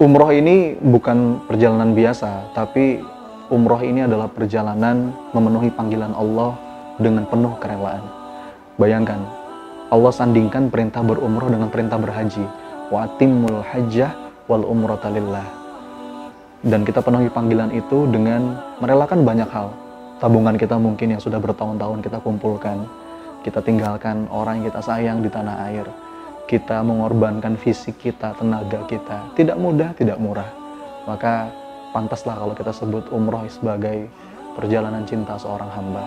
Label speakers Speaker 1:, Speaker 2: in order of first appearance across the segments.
Speaker 1: Umroh ini bukan perjalanan biasa, tapi umroh ini adalah perjalanan memenuhi panggilan Allah dengan penuh kerelaan. Bayangkan, Allah sandingkan perintah berumroh dengan perintah berhaji. Wa atimmul hajjah wal umrata lillah. Dan kita penuhi panggilan itu dengan merelakan banyak hal. Tabungan kita mungkin yang sudah bertahun-tahun kita kumpulkan. Kita tinggalkan orang yang kita sayang di tanah air. Kita mengorbankan fisik kita, tenaga kita. Tidak mudah, tidak murah. Maka pantaslah kalau kita sebut umroh sebagai perjalanan cinta seorang hamba.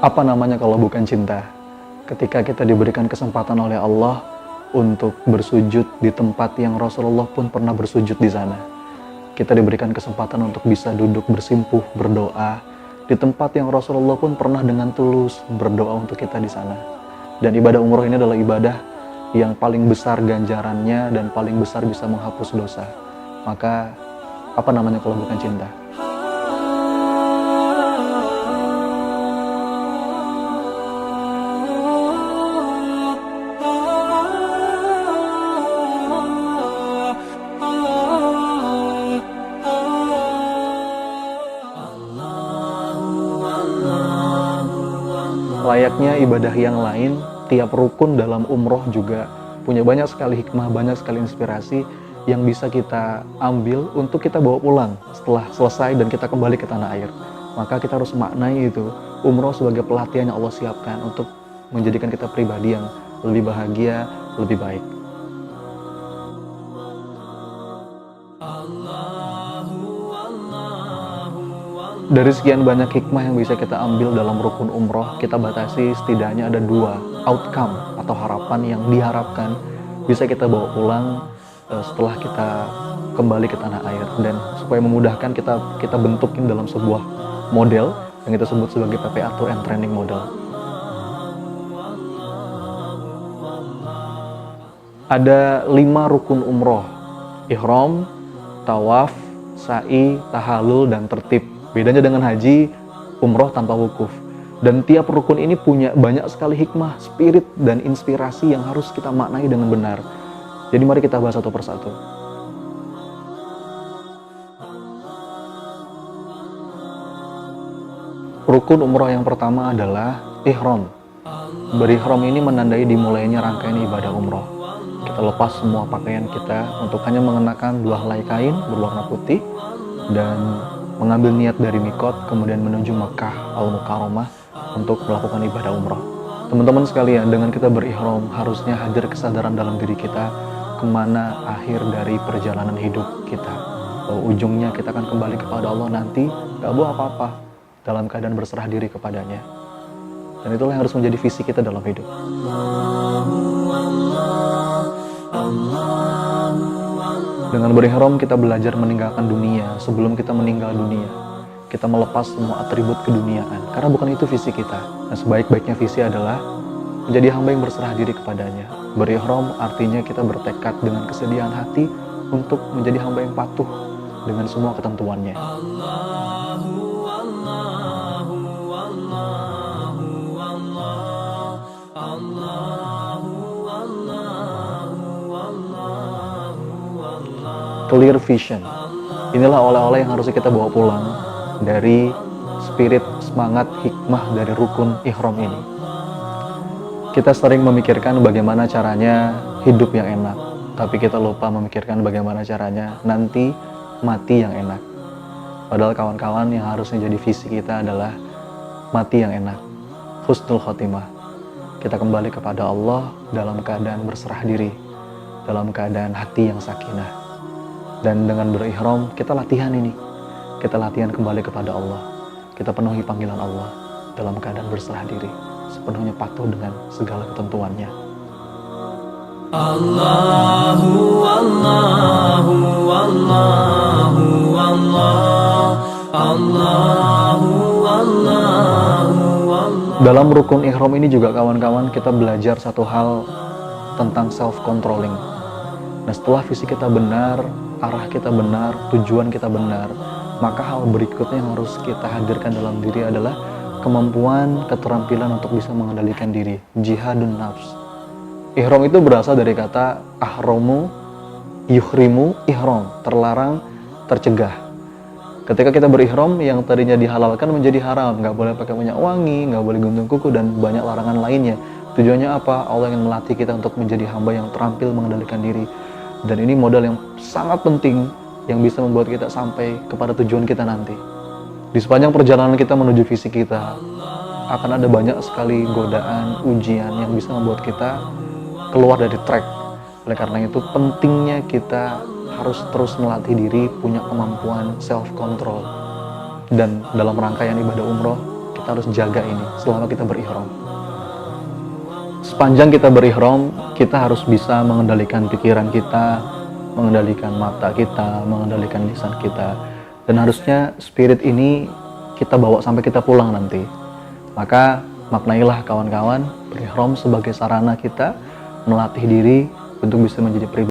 Speaker 1: Apa namanya kalau bukan cinta? Ketika kita diberikan kesempatan oleh Allah untuk bersujud di tempat yang Rasulullah pun pernah bersujud di sana. Kita diberikan kesempatan untuk bisa duduk bersimpuh, berdoa di tempat yang Rasulullah pun pernah dengan tulus berdoa untuk kita di sana. Dan ibadah umroh ini adalah ibadah yang paling besar ganjarannya dan paling besar bisa menghapus dosa. Maka apa namanya kalau bukan cinta? Layaknya ibadah yang lain, tiap rukun dalam umroh juga punya banyak sekali hikmah, banyak sekali inspirasi yang bisa kita ambil untuk kita bawa pulang setelah selesai dan kita kembali ke tanah air. Maka kita harus maknai itu, umroh sebagai pelatihan yang Allah siapkan untuk menjadikan kita pribadi yang lebih bahagia, lebih baik. Dari sekian banyak hikmah yang bisa kita ambil dalam rukun umroh, kita batasi setidaknya ada 2 outcome atau harapan yang diharapkan bisa kita bawa pulang setelah kita kembali ke tanah air. Dan supaya memudahkan kita bentukin dalam sebuah model yang kita sebut sebagai PPA Tour and Training Model. Ada 5 rukun umroh: ihram, tawaf, sa'i, tahallul, dan tertib. Bedanya dengan haji, umroh tanpa wukuf. Dan tiap rukun ini punya banyak sekali hikmah, spirit, dan inspirasi yang harus kita maknai dengan benar. Jadi mari kita bahas satu persatu. Rukun umroh yang pertama adalah ihram. Berihram ini menandai dimulainya rangkaian ibadah umroh. Kita lepas semua pakaian kita untuk hanya mengenakan 2 helai kain berwarna putih dan mengambil niat dari mikot, kemudian menuju Mekah Al-Mukarramah untuk melakukan ibadah umrah. Teman-teman sekalian, dengan kita berihram, harusnya hadir kesadaran dalam diri kita kemana akhir dari perjalanan hidup kita. Bahwa ujungnya kita akan kembali kepada Allah nanti, gak bawa apa-apa, dalam keadaan berserah diri kepadanya. Dan itulah yang harus menjadi visi kita dalam hidup. Dengan berihram kita belajar meninggalkan dunia sebelum kita meninggal dunia. Kita melepas semua atribut keduniaan, karena bukan itu visi kita. Nah, sebaik-baiknya visi adalah menjadi hamba yang berserah diri kepadanya. Berihram artinya kita bertekad dengan kesediaan hati untuk menjadi hamba yang patuh dengan semua ketentuannya. Clear vision. Inilah oleh-oleh yang harus kita bawa pulang dari spirit, semangat, hikmah dari rukun ihram ini. Kita sering memikirkan bagaimana caranya hidup yang enak, tapi kita lupa memikirkan bagaimana caranya nanti mati yang enak. Padahal kawan-kawan, yang harusnya jadi visi kita adalah mati yang enak, husnul khotimah. Kita kembali kepada Allah dalam keadaan berserah diri, dalam keadaan hati yang sakinah. Dan dengan berihram, kita latihan ini. Kita latihan kembali kepada Allah. Kita penuhi panggilan Allah dalam keadaan berserah diri, sepenuhnya patuh dengan segala ketentuannya.
Speaker 2: Allahu Allahu Allahu Allah Allahu Allahu Allah.
Speaker 1: Dalam rukun ihram ini juga kawan-kawan, kita belajar satu hal tentang self-controlling. Nah, setelah visi kita benar, arah kita benar, tujuan kita benar, maka hal berikutnya yang harus kita hadirkan dalam diri adalah kemampuan, keterampilan untuk bisa mengendalikan diri, jihadun nafs. Ihram itu berasal dari kata ahromu, yuhrimu, ihram, terlarang, tercegah. Ketika kita berihram, yang tadinya dihalalkan menjadi haram, nggak boleh pakai minyak wangi, nggak boleh gunting kuku, dan banyak larangan lainnya. Tujuannya apa? Allah ingin melatih kita untuk menjadi hamba yang terampil mengendalikan diri. Dan ini modal yang sangat penting yang bisa membuat kita sampai kepada tujuan kita nanti. Di sepanjang perjalanan kita menuju visi kita, akan ada banyak sekali godaan, ujian yang bisa membuat kita keluar dari track. Oleh karena itu pentingnya kita harus terus melatih diri, punya kemampuan self-control. Dan dalam rangkaian ibadah umroh, kita harus jaga ini selama kita berihram. Sepanjang kita berihram, kita harus bisa mengendalikan pikiran kita, mengendalikan mata kita, mengendalikan lisan kita. Dan harusnya spirit ini kita bawa sampai kita pulang nanti. Maka maknailah kawan-kawan, berihram sebagai sarana kita melatih diri untuk bisa menjadi pribadi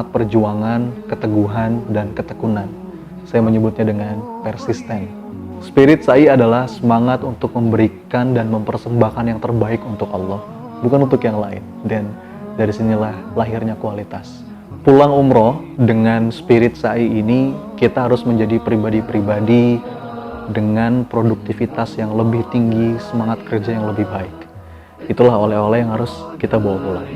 Speaker 1: perjuangan, keteguhan, dan ketekunan. Saya menyebutnya dengan persisten. Spirit Sai adalah semangat untuk memberikan dan mempersembahkan yang terbaik untuk Allah, bukan untuk yang lain. Dan dari sinilah lahirnya kualitas. Pulang umroh dengan spirit Sai ini, kita harus menjadi pribadi-pribadi dengan produktivitas yang lebih tinggi, semangat kerja yang lebih baik. Itulah oleh-oleh yang harus kita bawa pulang.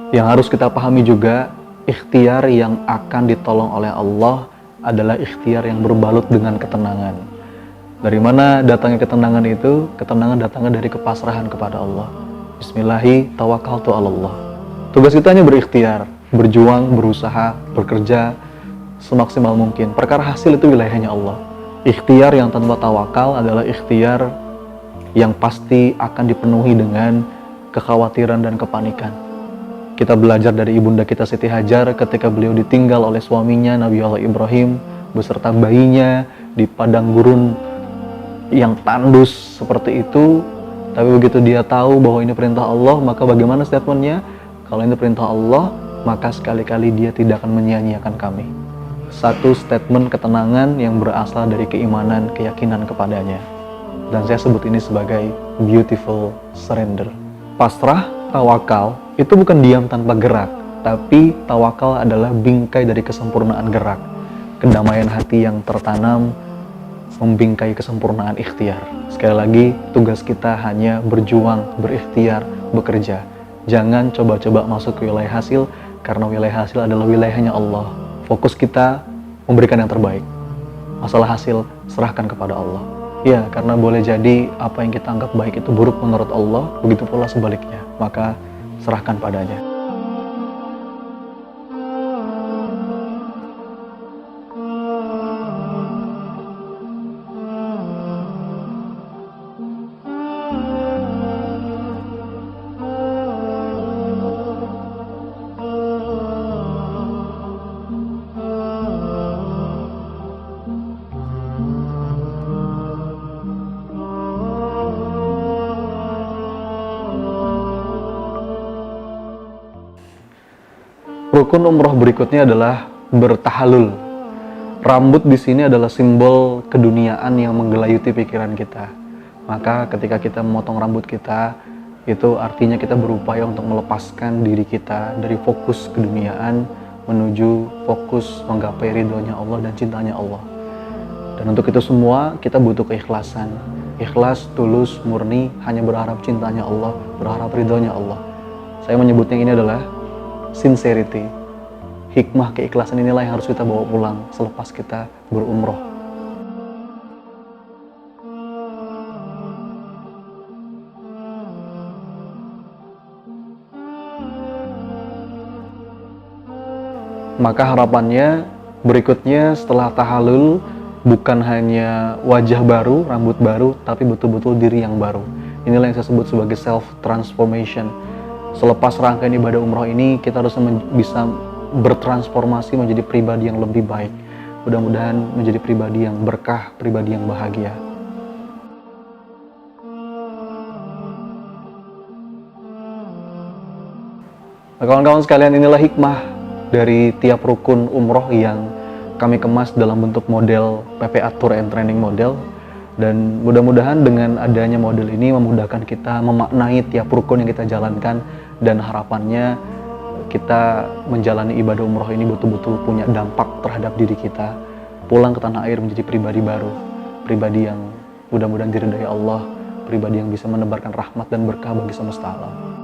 Speaker 1: Yang harus kita pahami juga, ikhtiar yang akan ditolong oleh Allah adalah ikhtiar yang berbalut dengan ketenangan. Dari mana datangnya ketenangan itu? Ketenangan datangnya dari kepasrahan kepada Allah. Bismillahi tawakkaltu 'alallah. Tugas kita hanya berikhtiar, berjuang, berusaha, bekerja semaksimal mungkin. Perkara hasil itu wilayahnya Allah. Ikhtiar yang tanpa tawakal adalah ikhtiar yang pasti akan dipenuhi dengan kekhawatiran dan kepanikan. Kita belajar dari ibunda kita Siti Hajar ketika beliau ditinggal oleh suaminya Nabi Allah Ibrahim beserta bayinya di padang gurun yang tandus seperti itu. Tapi begitu dia tahu bahwa ini perintah Allah, maka bagaimana statementnya? Kalau ini perintah Allah, maka sekali-kali dia tidak akan menyia-nyiakan kami. Satu statement ketenangan yang berasal dari keimanan, keyakinan kepadanya. Dan saya sebut ini sebagai beautiful surrender. Pasrah, tawakal, itu bukan diam tanpa gerak, tapi tawakal adalah bingkai dari kesempurnaan gerak. Kedamaian hati yang tertanam membingkai kesempurnaan ikhtiar. Sekali lagi, tugas kita hanya berjuang, berikhtiar, bekerja. Jangan coba-coba masuk ke wilayah hasil, karena wilayah hasil adalah wilayahnya Allah. Fokus kita memberikan yang terbaik. Masalah hasil, serahkan kepada Allah. Ya, karena boleh jadi apa yang kita anggap baik itu buruk menurut Allah, begitu pula sebaliknya. Maka serahkan padanya. Rukun umroh berikutnya adalah bertahalul. Rambut di sini adalah simbol keduniaan yang menggelayuti pikiran kita. Maka ketika kita memotong rambut kita, itu artinya kita berupaya untuk melepaskan diri kita dari fokus keduniaan menuju fokus menggapai ridhonya Allah dan cintanya Allah. Dan untuk itu semua kita butuh keikhlasan. Ikhlas, tulus, murni, hanya berharap cintanya Allah, berharap ridhonya Allah. Saya menyebutnya ini adalah sincerity. Hikmah keikhlasan inilah yang harus kita bawa pulang selepas kita berumroh. Maka harapannya berikutnya setelah tahallul bukan hanya wajah baru, rambut baru, tapi betul-betul diri yang baru. Inilah yang saya sebut sebagai self transformation. Selepas rangkaian ibadah umroh ini, kita harus bisa bertransformasi menjadi pribadi yang lebih baik. Mudah-mudahan menjadi pribadi yang berkah, pribadi yang bahagia. Nah, kawan-kawan sekalian, inilah hikmah dari tiap rukun umroh yang kami kemas dalam bentuk model PPA Tour and Training Model. Dan mudah-mudahan dengan adanya model ini memudahkan kita memaknai tiap rukun yang kita jalankan, dan harapannya kita menjalani ibadah umroh ini betul-betul punya dampak terhadap diri kita, pulang ke tanah air menjadi pribadi baru, pribadi yang mudah-mudahan diridhai Allah, pribadi yang bisa menebarkan rahmat dan berkah bagi semesta alam.